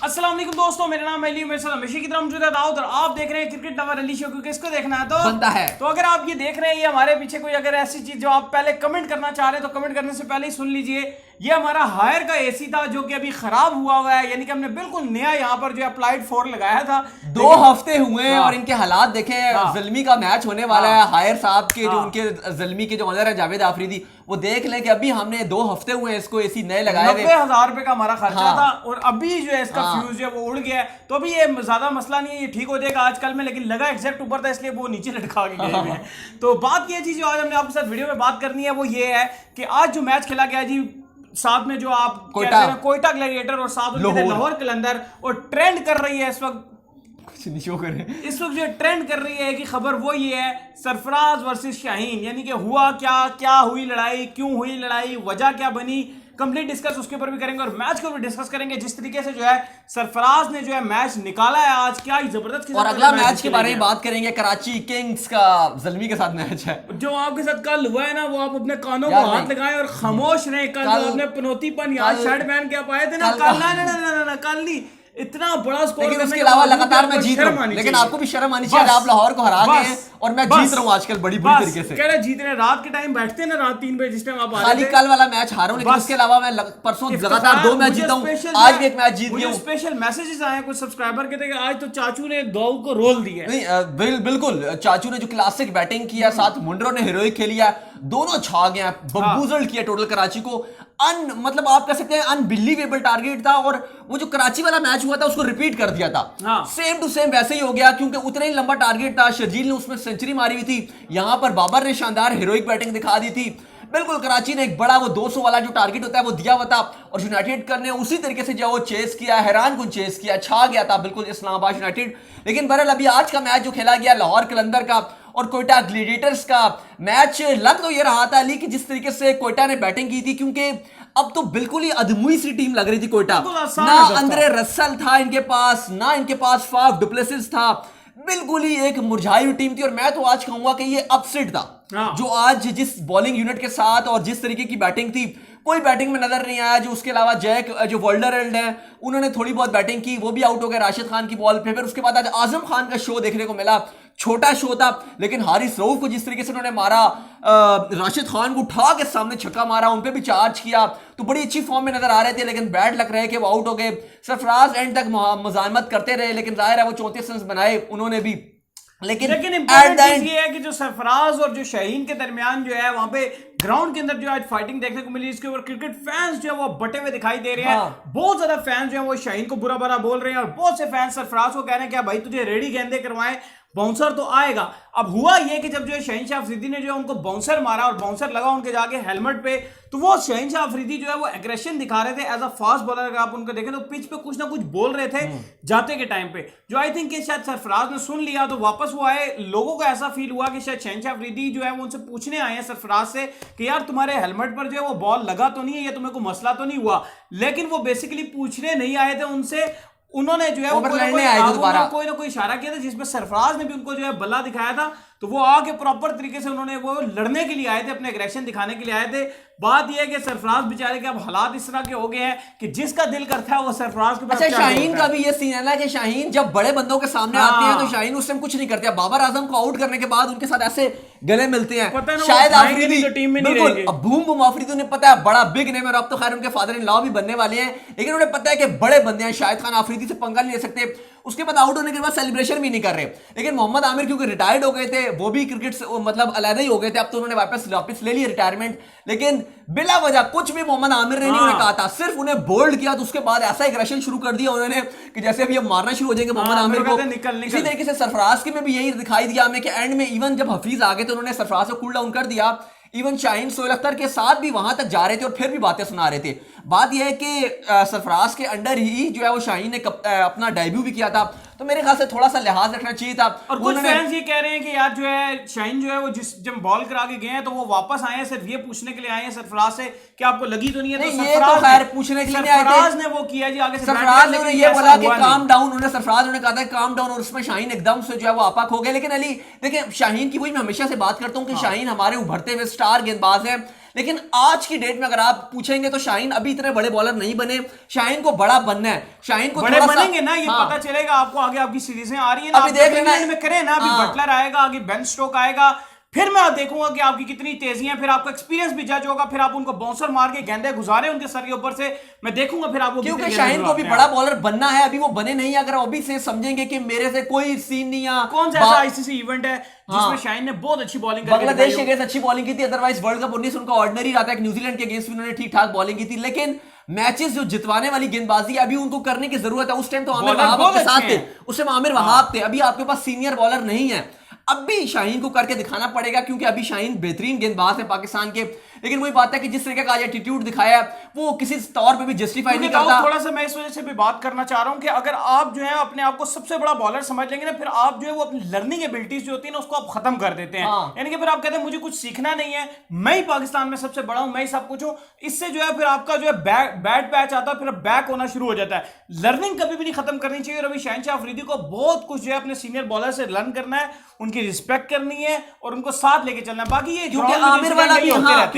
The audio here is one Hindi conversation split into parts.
अस्सलाम वालेकुम दोस्तों, मेरा नाम है अली, मेरे साथ हमेशा की तरह मौजूद है दाऊद और आप देख रहे हैं क्रिकेट लवर अली शो। क्योंकि इसको देखना है तो बनता है। तो अगर आप ये देख रहे हैं, ये हमारे पीछे कोई अगर ऐसी चीज जो आप पहले कमेंट करना चाह रहे हैं तो कमेंट करने से पहले ही सुन लीजिए। ये हमारा हायर का एसी था जो कि अभी खराब हुआ है, यानी कि हमने बिल्कुल नया यहाँ पर जो अप्लाइड 4 लगाया था। 2 हफ्ते हुए हैं और इनके हालात देखें। ज़ल्मी का मैच होने वाला है, हायर साहब के जो उनके ज़ल्मी के जो ऑनर है जावेद आफरीदी, वो देख लें कि अभी हमने 2 हफ्ते हुए हैं इसको एसी नए लगाए हुए। 90,000 रुपए का हमारा खर्चा था और अभी जो है इसका फ्यूज है वो उड़ गया है। तो अभी ये ज्यादा मसला नहीं है, ये ठीक हो जाएगा आजकल में, लेकिन लगा एग्जैक्ट ऊपर था इसलिए वो नीचे लटका के गए हुए हैं। तो बात ये चीज जो आज हमने आपके साथ वीडियो में बात करनी है वो ये है कि आज जो मैच खेला गया जी, साथ में जो आप कोयटा ग्लैडिएटर और साथ लाहौर कलंदर, और ट्रेंड कर रही है इस वक्त, इस वक्त जो ट्रेंड कर रही है कि खबर वो ये है, सरफराज वर्सेस शाहीन, यानी कि हुआ क्या हुई लड़ाई, क्यों हुई लड़ाई, वजह क्या बनी, कंप्लीट डिस्कस उसके ऊपर भी करेंगे और मैच को भी डिस्कस करेंगे। जिस तरीके से जो है सरफराज ने जो है मैच निकाला है आज, क्या ही जबरदस्त। और अगला मैच के बारे में बात करेंगे, कराची किंग्स का ज़ल्मी के साथ मैच है जो आपके साथ कल हुआ है ना, वो आप अपने कानों को हाथ लगाएं और खामोश रहें। कल आपने पनौतीपन यहाँ शर्ट पहन के आप आए थे ना, कल नहीं, इतना बड़ा स्कोर, लेकिन उसके अलावा लगातार मैं जीत रहा हूं। लेकिन आपको भी शर्म आनी चाहिए, आप लाहौर को हरा गए हैं और मैं जीत रहा हूं आजकल बड़ी बुरी तरीके से। कह रहे जीत रहे, रात के टाइम बैठते हैं ना, रात 3 बजे जिस टाइम आप खाली कल वाला मैच हारा हूं, लेकिन उसके अलावा मैं परसों लगातार 2 मैच जीता हूं, आज भी एक मैच जीत गया हूं। स्पेशल मैसेजेस आए कुछ सब्सक्राइबर के थे कि आज तो चाचू ने दाऊ को रोल दिया। नहीं बिल्कुल, चाचू ने जो क्लासिक बैटिंग किया, साथ मुंडरो ने हीरोइक खेली है, दोनों छा गए, बम्बूजल्ड किया टोटल कराची को। मतलब आप कह सकते हैं अनबिलीवेबल टारगेट था, और वो जो कराची वाला मैच हुआ था उसको रिपीट कर दिया था। सेम टू सेम वैसे ही हो गया, क्योंकि उतना ही लंबा टारगेट था। शर्जील ने उसमें सेंचुरी मारी हुई थी, यहां पर बाबर ने शानदार हीरोइक बैटिंग दिखा दी थी। बिल्कुल कराची ने एक बड़ा वो 200 वाला जो टारगेट होता है वो दिया हुआ था, और यूनाइटेड ने उसी तरीके से जो वो चेस किया, हैरान कुन चेस किया, छा गया था बिल्कुल इस्लामाबाद यूनाइटेड। लेकिन बहरहाल अभी आज का मैच जो खेला गया लाहौर कलंदर का और कोयटा ग्लैडिएटर्स का मैच, लग तो ये रहा था अली कि जिस तरीके से कोयटा ने बैटिंग की थी, क्योंकि अब तो बिल्कुल ही अधमुई सी टीम लग रही थी कोयटा। ना अंद्रे रसल था इनके पास, ना इनके पास फाफ डुप्लेसिस था, बिल्कुल ही एक मुरझाई हुई टीम थी। और मैं तो आज कहूंगा कि ये अपसेट था जो आज जिस बॉलिंग यूनिट के साथ और जिस तरीके की बैटिंग थी, कोई बैटिंग में नजर नहीं आया। जो उसके अलावा जैक जो वर्ल्डरल्ड है, उन्होंने थोड़ी बहुत बैटिंग की, वो भी आउट हो गए राशिद खान की बॉल पे। फिर उसके बाद आज आजम खान का शो देखने को मिला, छोटा शो था, लेकिन हारिस रऊफ को जिस तरीके से उन्होंने मारा, राशिद खान को उठा के सामने छक्का मारा, उन पे भी चार्ज किया, तो बड़ी अच्छी फॉर्म में नजर आ रहे थे। लेकिन बैड लग रहे कि वो आउट हो गए। सरफराज एंड तक मजामत करते रहे, लेकिन जाहिर है वो 34 रन बनाए उन्होंने भी। लेकिन इंपॉर्टेंट चीज ये है कि जो सरफराज और जो शाहीन के दरमियान जो है वहां पे ग्राउंड के अंदर जो आज फाइटिंग देखने को मिली, इसके ऊपर क्रिकेट फैंस जो है वो बटे हुए दिखाई दे रहे हैं। बहुत ज्यादा फैंस जो है वो शाहीन को बुरा बुरा बोल रहे हैं, और बहुत से फैंस सरफराज को कह रहे हैं कि भाई तुझे रेडी गेंदे करवाएं, बाउंसर तो आएगा। अब हुआ ये कि जब जो है शहनशाह अफरीदी ने जो है उनको बाउंसर मारा और बाउंसर लगा उनके जाके हेलमेट पे, तो वो शहनशाह अफरीदी जो है वो एग्रेशन दिखा रहे थे एज अ फास्ट बॉलर। अगर आप उनको देखें तो पिच पे कुछ ना कुछ बोल रहे थे जाते के टाइम पे, जो आई थिंक शायद सरफराज ने सुन लिया, तो वापस वो आए। लोगों को ऐसा फील हुआ कि शायद शहनशाह अफरीदी जो है वो उनसे पूछने आए हैं सरफराज से कि यार तुम्हारे हेलमेट पर जो है वो बॉल लगा तो नहीं है, या तुम्हें कोई मसला तो नहीं हुआ। लेकिन वो बेसिकली पूछने नहीं आए थे उनसे, उन्होंने जो है कोई ना कोई इशारा किया था जिसमें सरफराज ने भी उनको जो है बल्ला दिखाया था। तो वो आके प्रॉपर तरीके से उन्होंने वो लड़ने के लिए आए थे, अपने एग्रेशन दिखाने के लिए आए थे। बात यह है कि सरफराज बेचारे के अब हालात इस तरह के हो गए हैं कि जिसका दिल करता है वो सरफराज के पास। अच्छा, शाहीन का भी ये सीन है ना कि शाहीन जब बड़े बंदों के सामने आते हैं तो शाहीन उस टाइम कुछ नहीं करते। बाबर आजम को आउट करने के बाद उनके साथ ऐसे गले मिलते हैं। शायद आफरीदी बिल्कुल, अब बूम आफरीदी उन्हें पता है बड़ा बिग नेम है, अब तो खैर उनके फादर इन लॉ भी बनने वाले हैं, लेकिन उन्हें पता है कि बड़े बंदे हैं, शाहिद खान आफरीदी से पंगा नहीं ले सकते। उसके बाद आउट होने के बाद सेलिब्रेशन भी नहीं कर रहे। लेकिन मोहम्मद आमिर क्योंकि रिटायर्ड हो गए थे, वो भी क्रिकेट से मतलब अलग ही हो गए थे, अब तो उन्होंने वापस ले लिया रिटायरमेंट। लेकिन बिला वजह कुछ भी मोहम्मद आमिर ने नहीं उन्हें कहा था, सिर्फ उन्हें बोल्ड किया, तो उसके बाद ऐसा एग्रेशन शुरू कर दिया उन्होंने कि जैसे अभी अब मारना शुरू हो जाएंगे मोहम्मद आमिर को। इसी तरीके से सरफराज के में भी यही दिखाई दिया हमें कि एंड में इवन जब हफीज आ गए तो उन्होंने सरफराज को कूल डाउन कर दिया। इवन शाहीन सोहेल अख्तर के साथ भी वहां तक जा रहे थे और फिर भी बातें सुना रहे थे। बात यह है कि सरफराज के अंडर ही जो है वो शाहीन ने अपना डेब्यू भी किया था, तो मेरे ख्याल से थोड़ा सा लिहाज रखना चाहिए था। और कुछ फैंस ये कह रहे हैं कि यार जो है शाहीन जो है वो जब बॉल करा के गए हैं तो वो वापस आए हैं सिर्फ ये पूछने के लिए आए हैं सरफराज से कि आपको लगी तो नहीं है। तो ये तो खैर पूछने के लिए नहीं आए थे, सरफराज ने वो किया जी आगे से सरफराज ने ये बोला कि काम डाउन, उन्हें सरफराज ने कहा था काम डाउन, और उसमें शाहीन एकदम से जो है वो आपा हो गए। लेकिन अली देखिए शाहीन की वही मैं हमेशा से बात करता हूँ कि शाहीन हमारे उभरते हुए स्टार गेंदबाज है, लेकिन आज की डेट में अगर आप पूछेंगे तो शाहीन अभी इतने बड़े बॉलर नहीं बने, शाहीन को बड़ा बनना है, शाहीन को बड़े बनेंगे ना, ये पता चलेगा आपको आगे, आपकी सीरीजें आ रही है ना, अभी देख लेना में करें ना, अभी बटलर आएगा, आगे बेन स्टोक आएगा, फिर मैं देखूंगा कि आपकी कितनी तेजी है, फिर आपका एक्सपीरियंस भी जज होगा, फिर आप उनको बाउंसर मार के गेंदे गुजारे उनके सर के ऊपर से, मैं देखूंगा फिर आपको, क्योंकि शाहीन को भी बड़ा बॉलर बनना है, अभी वो बने नहीं। अगर अभी से समझेंगे कि मेरे से कोई सीन नहीं है, कौन सा ऐसा आईसीसी इवेंट है जिसमें शाहीन ने बहुत अच्छी बॉलिंग बांग्लादेश के अगेंस्ट अच्छी बॉलिंग की थी, अदरवाइज वर्ल्ड कप 19 उनका ऑर्डिनरी रहा था, न्यूजीलैंड के अगेंस्ट उन्होंने ठीक ठाक बॉलिंग की थी, लेकिन मैचेस जो जितवाने वाली गेंदबाजी अभी उनको करने की जरूरत है। उस टाइम तो आमिर वहाब आपके साथ थे, उस टाइम आमिर वहाब थे, अभी आपके पास सीनियर बॉलर नहीं है। अब भी शाहीन को करके दिखाना पड़ेगा, क्योंकि अभी शाहीन बेहतरीन गेंदबाज है पाकिस्तान के, लेकिन वही बात है कि जिस तरीके का एटीट्यूड दिखाया है वो किसी तौर पे भी जस्टिफाई नहीं करता। थोड़ा सा मैं इस वजह से भी बात करना चाह रहा हूं कि अगर आप जो है अपने आप को सबसे बड़ा बॉलर समझ लेंगे ना, फिर आप जो है वो अपनी लर्निंग एबिलिटीज जो होती है ना उसको आप खत्म कर देते हैं। यानी कि फिर आप कहते हैं मुझे कुछ सीखना नहीं है, मैं ही पाकिस्तान में सबसे बड़ा हूं, मैं ही सब कुछ हूं, इससे जो है फिर आपका जो है बैड पैच आता है, फिर बैक होना शुरू हो जाता है। लर्निंग कभी भी नहीं खत्म करनी चाहिए, और अभी शहनशाह अफरीदी को बहुत कुछ जो है अपने सीनियर बॉलर से लर्न करना है, उनकी रिस्पेक्ट करनी है और उनको साथ लेके चलना है। बाकी ये क्योंकि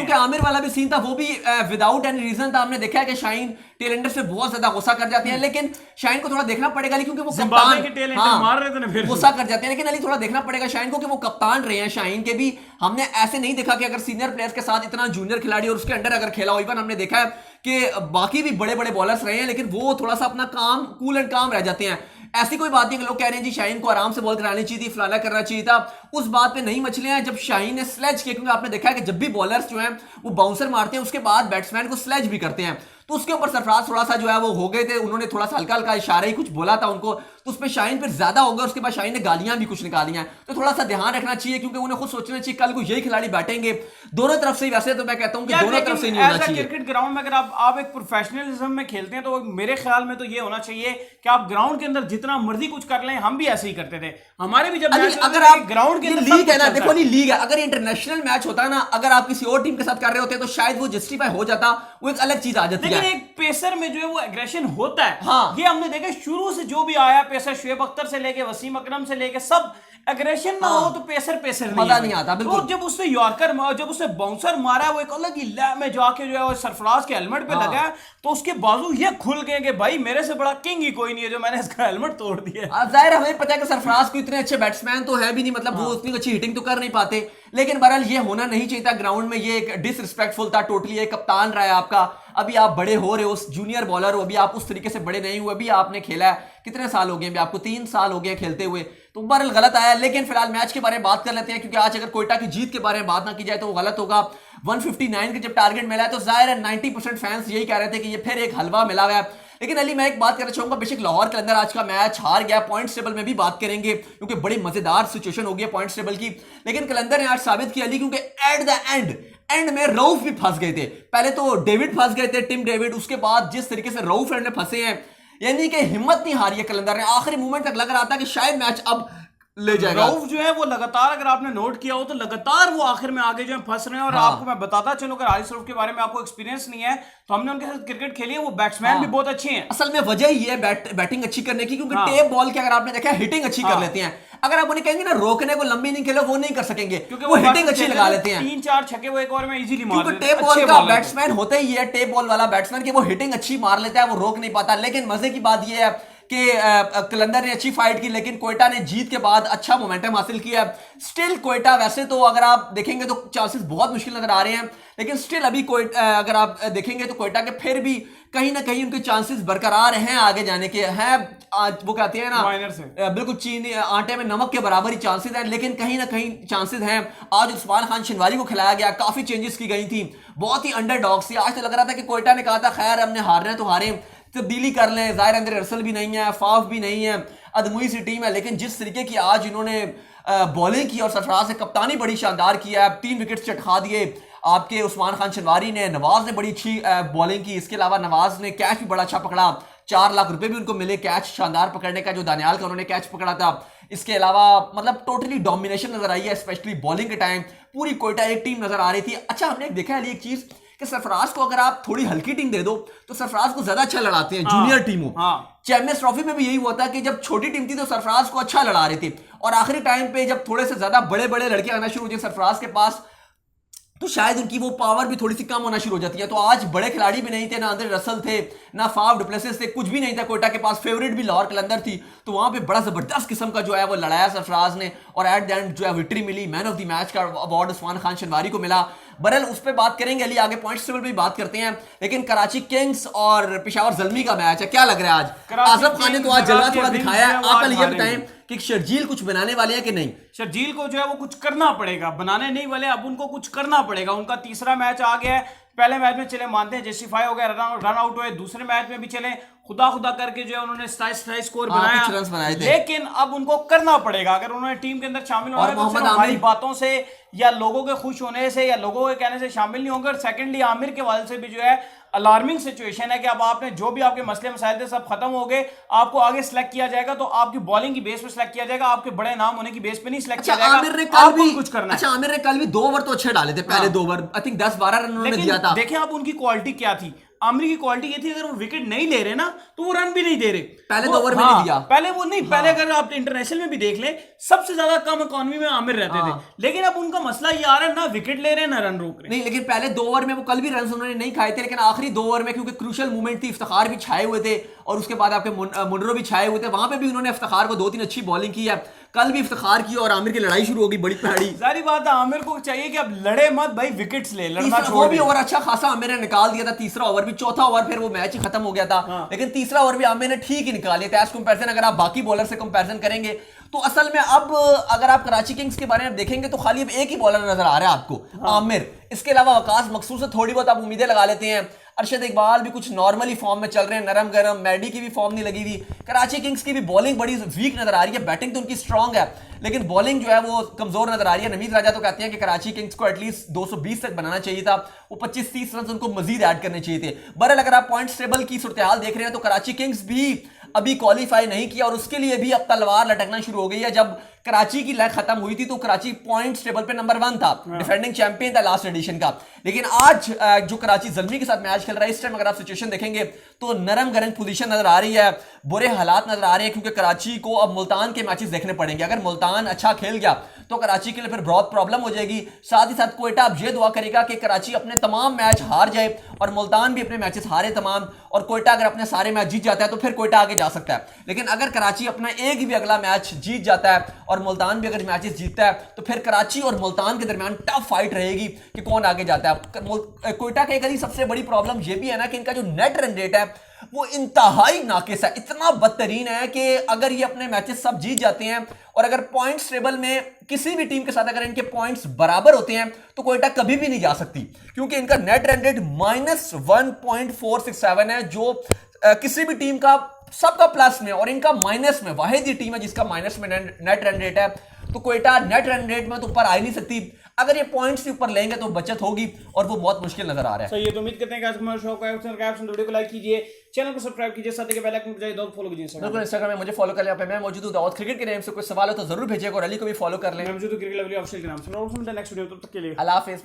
आमिर वाला भी सीन था, वो भी विदाउट एनी रीजन था। हमने देखा है कि शाहीन टेलेंडर से बहुत ज्यादा गुस्सा कर जाते हैं, लेकिन शाहीन को थोड़ा देखना पड़ेगा, क्योंकि वो कप्तान मार रहे थे ना, फिर गुस्सा कर जाते हैं, लेकिन अली थोड़ा देखना पड़ेगा शाहीन को कि वो कप्तान रहे हैं। शाहीन के भी हमने ऐसे नहीं देखा कि अगर सीनियर प्लेयर्स के साथ इतना जूनियर खिलाड़ी और उसके अंडर अगर खेला हो, इवन हमने देखा है कि बाकी भी बड़े बड़े बॉलर्स रहे हैं, लेकिन वो थोड़ा सा अपना काम कूल एंड काम रह जाते हैं। ऐसी कोई बात नहीं कि लोग कह रहे हैं जी शाहीन को आराम से बॉल करानी चाहिए थी, फलाना करना चाहिए था, उस बात पे नहीं मचले हैं। जब शाहीन ने स्लेज किया, क्योंकि आपने देखा है कि जब भी बॉलर्स जो हैं वो बाउंसर मारते हैं उसके बाद बैट्समैन को स्लेज भी करते हैं, तो उसके ऊपर सरफराज थोड़ा सा जो है वो हो गए थे, उन्होंने थोड़ा सा हल्का हल्का इशारा ही कुछ बोला था उनको, तो उसमें शाहीन फिर ज्यादा हो गया। उसके बाद शाहीन ने गालियां भी कुछ निकाली हैं, तो थोड़ा सा ध्यान रखना चाहिए, क्योंकि उन्हें खुद सोचना चाहिए कल को यही खिलाड़ी बैठेंगे दोनों तरफ से। वैसे तो मैं कहता हूं कि दोनों तरफ से नहीं होना चाहिए। क्रिकेट ग्राउंड में अगर आप एक प्रोफेशनलिज्म में खेलते हैं तो मेरे ख्याल में तो ये होना चाहिए कि आप ग्राउंड के अंदर जितना मर्जी कुछ कर लें, हम भी ऐसे ही करते थे, हमारे भी जब अगर आप ग्राउंड के अंदर लीग है ना, देखो नहीं लीग है, अगर इंटरनेशनल मैच होता है ना, अगर आप किसी और टीम के साथ कर रहे होते तो शायद वो जस्टिफाई हो जाता, वो एक अलग चीज आ जाती है। लेकिन एक पेसर में जो है वो एग्रेशन होता है, ये हमने देखा शुरू से जो भी आया, पेसर शुएब अख्तर से लेके वसीम अकरम से लेके सब, एग्रेशन ना हो तो पेसर नहीं आता। बिल्कुल, तो जब उसने यॉर्कर जब उसने बाउंसर मारा, वो एक अलग ही लय में जाके जो है सरफराज के हेलमेट पे लगा, तो उसके बाजू ये खुल गए कि भाई मेरे से बड़ा किंग ही कोई नहीं है जो मैंने इसका हेलमेट तोड़ दिया। जाहिर हमें पता है कि सरफराज को इतने अच्छे बैट्समैन तो है भी नहीं, मतलब वो उतनी अच्छी हिटिंग तो कर नहीं पाते, लेकिन बहरहाल ये होना नहीं चाहिए था ग्राउंड में, ये एक डिसरिस्पेक्टफुल था टोटली। एक कप्तान रहा है आपका, अभी आप बड़े हो रहे हो, जूनियर बॉलर हो, अभी आप उस तरीके से बड़े नहीं हुए, अभी आपने खेला है, कितने साल हो गए अभी आपको, 3 साल हो गए खेलते हुए, तो बहरहाल गलत आया। लेकिन फिलहाल मैच के बारे में बात कर लेते हैं, क्योंकि आज अगर कोयटा की जीत के बारे में बात ना की जाए तो वो गलत होगा। 159 के जब टारगेट मिला है तो जाहिर है 90% फैंस यही कह रहे थे कि ये फिर एक हलवा मिला हुआ है। लेकिन अली मैं एक बात करना चाहूंगा, बेशक लाहौर के अंदर आज का मैच हार गया, पॉइंट्स टेबल में भी बात करेंगे क्योंकि बड़ी मजेदार सिचुएशन हो गई है पॉइंट्स टेबल की, लेकिन कलंदर ने आज साबित किया अली, क्योंकि एट द एंड में रऊफ भी फंस गए थे। पहले तो डेविड फंस गए थे, टिम डेविड, उसके बाद जिस तरीके से रऊफ ने फंसे हैं, यानी कि हिम्मत नहीं हारी है कलंदर ने, आखिरी मोमेंट तक लग रहा था कि शायद मैच अब ले जाएगा। रऊफ जो है वो लगातार, अगर आपने नोट किया हो तो लगातार वो आखिर में आगे जो है फंस रहे हैं। और आपको मैं बताता चलूं, अगर हारिस रऊफ के बारे में आपको एक्सपीरियंस नहीं है तो हमने उनके साथ क्रिकेट खेली है, वो बैट्समैन भी बहुत अच्छे हैं। असल में वजह ही है बैटिंग अच्छी करने की, क्योंकि टेप बॉल की अगर आपने देखा हिटिंग अच्छी कर लेते हैं। अगर आप उन्हें कहेंगे ना रोकने को, लंबी नहीं खेलो, वो नहीं कर सकेंगे, क्योंकि वो हिटिंग अच्छी लगा लेते हैं, 3-4 छक्के वो एक ओवर में इजीली मार देते हैं। टेप बॉल का बैट्समैन होता ही है, टेप बॉल वाला बैट्समैन, कि वो हिटिंग अच्छी मार लेता है, वो रोक नहीं पाता। लेकिन मजे की बात यह है कि कलंदर ने अच्छी फाइट की, लेकिन कोयटा ने जीत के बाद अच्छा मोमेंटम हासिल किया। स्टिल कोयटा, वैसे तो अगर आप देखेंगे तो चांसेस बहुत मुश्किल नजर आ रहे हैं, लेकिन स्टिल अभी अगर आप देखेंगे तो कोयटा के फिर भी कहीं ना कहीं उनके चांसेस बरकरार हैं आगे जाने के। हैं वो कहते हैं ना, बिल्कुल चीनी आटे में नमक के बराबर ही चांसेस हैं, लेकिन कहीं ना कहीं चांसेस हैं। आज उस्मान खान शिनवारी को खिलाया गया, काफी चेंजेस की गई थी, बहुत ही अंडरडॉग थी। आज तो लग रहा था कि कोयटा ने कहा था खैर हमने हारना है तो हारे, तब्दीली कर लें, जाहिर अंदर रसल भी नहीं है, फाफ भी नहीं है, अदमुई सी टीम है। लेकिन जिस तरीके की आज इन्होंने बॉलिंग की और सरफराज से कप्तानी बड़ी शानदार किया है, 3 विकेट चटखा दिए आपके उस्मान खान शिनवारी ने, नवाज ने बड़ी अच्छी बॉलिंग की, इसके अलावा नवाज ने कैच भी बड़ा अच्छा पकड़ा, 4 लाख रुपए भी उनको मिले कैच शानदार पकड़ने का, जो दानियाल का उन्होंने कैच पकड़ा था। इसके अलावा मतलब टोटली डोमिनेशन नजर आई है, स्पेशली बॉलिंग के टाइम पूरी कोयटा एक टीम नजर आ रही थी। अच्छा, हमने देखा है एक चीज कि सरफराज को अगर आप थोड़ी हल्की टीम दे दो तो सरफराज को ज्यादा अच्छा लड़ाते हैं जूनियर टीमों। चैंपियंस ट्रॉफी में भी यही हुआ था कि जब छोटी टीम थी तो सरफराज को अच्छा लड़ा रही थी, और आखिरी टाइम पे जब थोड़े से ज्यादा बड़े बड़े लड़के आना शुरू हुए सरफराज के पास, तो शायद उनकी वो पावर भी थोड़ी सी कम होना शुरू हो जाती है। तो आज बड़े खिलाड़ी भी नहीं थे, ना आंद्रे रसल थे, ना फाफ डुप्लेसिस थे, कुछ भी नहीं था कोयटा के पास। फेवरेट भी लाहौर कलंदर थी, तो वहां पे बड़ा जबरदस्त किस्म का जो है वो लड़ाया सरफराज ने, और एट द एंड जो है विक्ट्री मिली। मैन ऑफ द मैच का अवार्ड उस्मान खान शनवारी को मिला। बरल उस पर बात करेंगे, अली आगे पॉइंट्स टेबल पे बात करते हैं। लेकिन कराची किंग्स और पेशावर ज़ल्मी का मैच है, क्या लग रहा है आज? आजम खान ने तो आज जलवा थोड़ा दिखाया है। आप ये बताएं कि शर्जील कुछ बनाने वाले हैं कि नहीं? शर्जील को जो है वो कुछ करना पड़ेगा, बनाने नहीं वाले, अब उनको कुछ करना पड़ेगा। उनका तीसरा मैच आ गया है। पहले मैच में चले मानते हैं जस्टिफाई हो गया, रन आउट हुए। दूसरे मैच में भी चले खुदा करके जो है उन्होंने स्टाइल स्कोर बनाया, कुछ रन्स बनाए थे। लेकिन अब उनको करना पड़ेगा अगर उन्होंने टीम के अंदर शामिल होना है। तो सिर्फ हमारी बातों से या लोगों के खुश होने से या लोगों के कहने से शामिल नहीं होंगे। और सेकेंडली आमिर के वाले से भी जो है अलार्मिंग सिचुएशन है कि अब आपने जो भी आपके मसले मसाइल थे सब खत्म हो गए, आपको आगे सिलेक्ट किया जाएगा तो आपकी बॉलिंग की बेस पे सिलेक्ट किया जाएगा, आपके बड़े नाम होने की बेस पे नहीं सिलेक्ट किया जाएगा। आपको कुछ करना है। आमिर ने कल भी 2 ओवर तो अच्छे डाले थे, पहले 2 ओवर आई थिंक 10-12 रन उन्होंने दिया था। देखिए आप उनकी क्वालिटी क्या थी। आमिर की क्वालिटी ये थी अगर वो विकेट नहीं ले रहे ना तो वो रन भी नहीं दे रहे। पहले 2 ओवर में नहीं दिया, पहले वो नहीं, पहले अगर आप इंटरनेशनल में भी देख ले सबसे ज्यादा कम इकोनॉमी में आमिर रहते थे। लेकिन अब उनका मसला ये आ रहा है ना विकेट ले रहे हैं ना रन रोक रहे। नहीं, लेकिन पहले 2 ओवर में वो कल भी रन उन्होंने नहीं खाए थे, लेकिन आखिरी 2 ओवर में क्योंकि क्रूशियल मूवमेंट थी, इफ्तिखार भी छाए हुए थे और उसके बाद आपके मुनरो भी छाए हुए थे, वहां पे भी उन्होंने इफ्तिखार को 2-3 अच्छी बॉलिंग की है। कल भी इफ्तिखार की और आमिर की लड़ाई शुरू हो गई बड़ी पहाड़ी। सारी बात है, आमिर को चाहिए कि अब लड़े मत भाई, विकेट्स ले, लड़ना छोड़। वो भी ओवर अच्छा खासा आमिर ने निकाल दिया था, तीसरा ओवर भी। चौथा ओवर फिर वो मैच ही खत्म हो गया था, लेकिन तीसरा ओवर भी आमिर ने ठीक ही निकाल लिया था एज कंपैरिजन। अगर आप बाकी बॉलर से कंपैरिजन करेंगे तो असल में अब अगर आप कराची किंग्स के बारे में देखेंगे तो खाली अब एक ही बॉलर नजर आ रहा है आपको, आमिर। इसके अलावा वकास मकसूद से थोड़ी बहुत आप उम्मीदें लगा लेते हैं। अरशद इकबाल भी कुछ नॉर्मली फॉर्म में चल रहे हैं, नरम गरम। मैडी की भी फॉर्म नहीं लगी हुई। कराची किंग्स की भी बॉलिंग बड़ी वीक नजर आ रही है। बैटिंग तो उनकी स्ट्रांग है लेकिन बॉलिंग जो है वो कमजोर नजर आ रही है। नवीद राजा तो कहते हैं कि कराची किंग्स को एटलीस्ट 220 तक बनाना चाहिए था, वो 25-30 रन उनको मजीद ऐड करने चाहिए थे। बहरहाल अगर आप पॉइंट्स टेबल की सूरत-ए-हाल देख रहे हैं तो कराची किंग्स भी अभी क्वालिफाई नहीं किया और उसके लिए भी अब तलवार लटकना शुरू हो गई है। जब कराची की लैग खत्म हुई थी तो कराची पॉइंट्स टेबल पे नंबर 1 था, डिफेंडिंग चैंपियन था लास्ट एडिशन का। लेकिन आज जो कराची ज़ल्मी के साथ मैच खेल रहा है, इस टाइम अगर आप सिचुएशन देखेंगे तो नरम गरम पोजीशन नजर आ रही है, बुरे हालात नजर आ रहे हैं, क्योंकि कराची को अब मुल्तान के मैचेस देखने पड़ेंगे। अगर मुल्तान अच्छा खेल गया तो कराची के लिए फिर बहुत प्रॉब्लम हो जाएगी। साथ ही साथ कोयटा अब ये दुआ करेगा कि कराची अपने तमाम मैच हार जाए और मुल्तान भी अपने मैचेस हारे तमाम, और कोयटा अगर अपने सारे मैच जीत जाता है तो फिर कोयटा आगे जा सकता है। लेकिन अगर कराची अपना एक भी अगला मैच जीत जाता है और मुल्तान भी अगर मैचेस जीतता है तो फिर कराची और मुल्तान के दरमियान टफ फाइट रहेगी कि कौन आगे जाता है। कोयटा की एक सबसे बड़ी प्रॉब्लम यह भी है ना कि इनका जो नेट रन रेट है वो इंतहाई नाकिस है, इतना बदतरीन है कि अगर ये अपने मैचेस सब जीत जाते हैं और अगर पॉइंट्स टेबल में किसी भी टीम के साथ अगर इनके पॉइंट्स बराबर होते हैं तो कोयटा कभी भी नहीं जा सकती, क्योंकि इनका नेट रन रेट -1.467 है, जो किसी भी टीम का सबका प्लस में और इनका माइनस में। वाहिद ये टीम है जिसका माइनस में नेट रन रेट है, तो कोयटा नेट रन रेट में तो ऊपर आ ही नहीं सकती। अगर ये पॉइंट्स से ऊपर लेंगे तो बचत होगी और वो बहुत मुश्किल नजर आ रहा है। सही है, तो उम्मीद करते हैं कि आज हमारा शो का वीडियो को लाइक कीजिए, चैनल को सब्सक्राइब कीजिए, साथ ही बेल आइकन को बजाय फॉलो कीजिए। इंस्टाग्राम में मुझे फॉलो कर लें, मैं मौजूद हूं। दाऊद क्रिकेट के नेम से कोई सवाल हो तो जरूर भेजिएगा और अली को भी फॉलो कर लें। मैं मौजूद हूं क्रिकेट लवली ऑफिशियल के नाम से। नेक्स्ट वीडियो, तब तक के लिए अल्लाह हाफिज़।